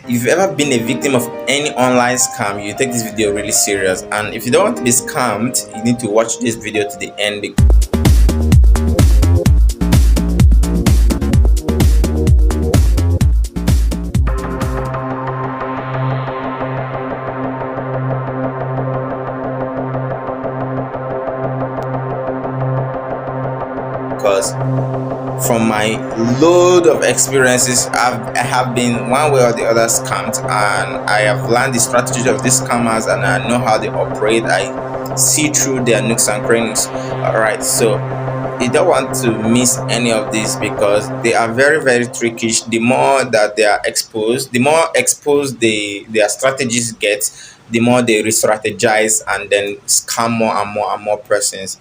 If you've ever been a victim of any online scam, you take this video really serious, and if you don't want to be scammed, you need to watch this video to the end. Because from my load of experiences, I have been one way or the other scammed, and I have learned the strategies of these scammers, and I know how they operate. I see through their nooks and crannies. Alright, so you don't want to miss any of these because they are very, very tricky. The more that they are exposed, the more exposed their strategies get, the more they re-strategize and then scam more and more and more persons.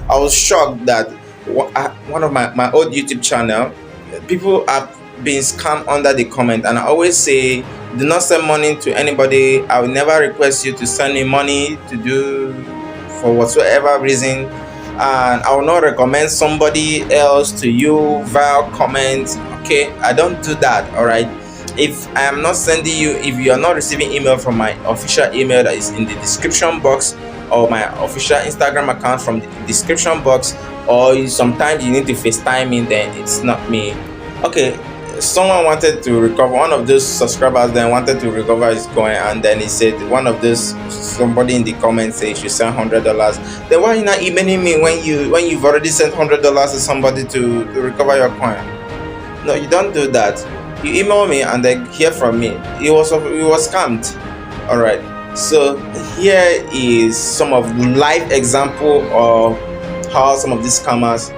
I was shocked that one of my old YouTube channel, people have been scammed under the comment, and I always say, do not send money to anybody. I will never request you to send me money to do for whatsoever reason, and I will not recommend somebody else to you via comment. Okay, I don't do that. All right, if I am not sending you, if you are not receiving email from my official email that is in the description box, or my official Instagram account from the description box, or sometimes you need to FaceTime me, then it's not me. Okay, someone wanted to recover, one of those subscribers then wanted to recover his coin, and then he said, somebody in the comments said you should send $100. Then why are you not emailing me when you've already sent $100 to somebody to recover your coin? No, you don't do that. You email me and then hear from me. He was scammed. All right. So here is some of the live example of how some of these scammers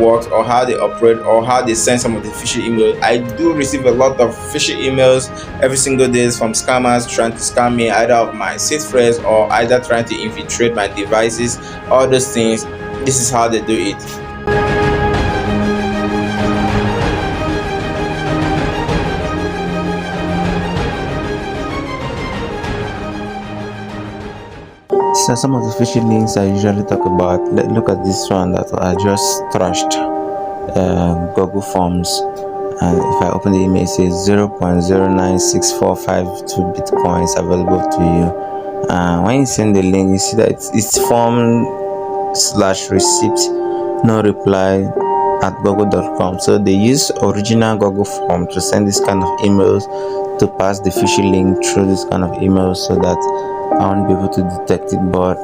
work, or how they operate, or how they send some of the phishing emails. I do receive a lot of phishing emails every single day from scammers trying to scam me, either of my seed phrase or either trying to infiltrate my devices. All those things, this is how they do it. So some of the phishing links I usually talk about, look at this one that I just trashed, Google Forms, and if I open the email, it says 0.096452 bitcoins available to you. When you send the link, you see that it's form/receipt no reply at google.com. So they use original Google form to send this kind of emails, to pass the phishing link through this kind of emails, so that I won't be able to detect it. But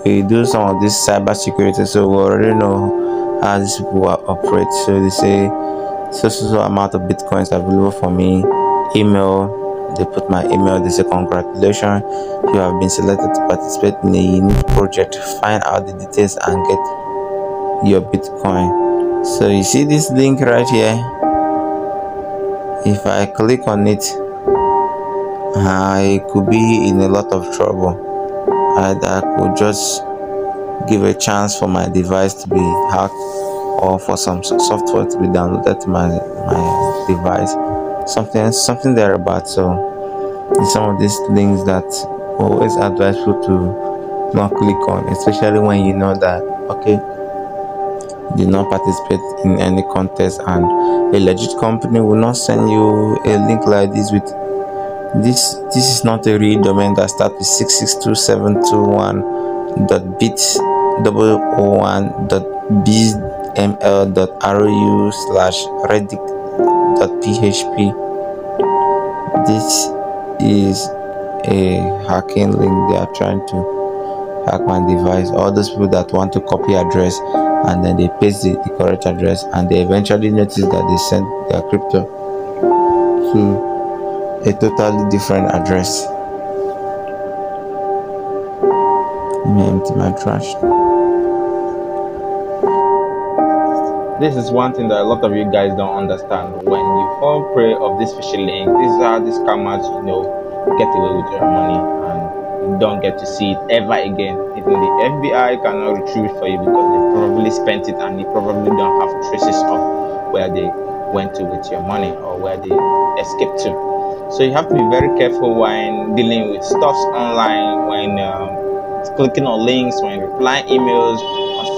we do some of this cyber security, so we already know how these people operate. So they say so amount of bitcoins available for me. Email, they put my email, they say congratulations, you have been selected to participate in a unique project. Find out the details and get your bitcoin. So you see this link right here. If I click on it, I could be in a lot of trouble. I could just give a chance for my device to be hacked, or for some software to be downloaded to my device, something thereabout. So it's some of these links that always advise people to not click on, especially when you know that, okay, did not participate in any contest, and a legit company will not send you a link like this with this is not a real domain that starts with 662.721.bit.ml.ru/reddit.php. This is a hacking link. They are trying to hack my device. All those people that want to copy address and then they paste the correct address, and they eventually notice that they sent their crypto to a totally different address. Let me empty my trash. This is one thing that a lot of you guys don't understand. When you fall prey of this phishing link, this is how these scammers, get away with your money, and you don't get to see it ever again. Even the FBI cannot retrieve it for you because they probably spent it, and you probably don't have traces of where they went to with your money or where they escaped to. So you have to be very careful when dealing with stuff online, when clicking on links, when replying emails,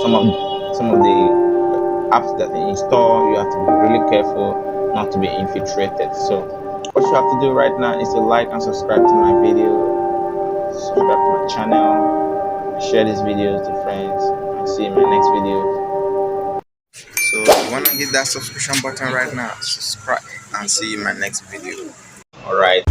on some of the apps that you install. You have to be really careful not to be infiltrated. So what you have to do right now is to like and subscribe to my video, subscribe to my channel, share these videos to friends, and see you in my next video. So you want to hit that subscription button right now, subscribe, and see you in my next video. All right.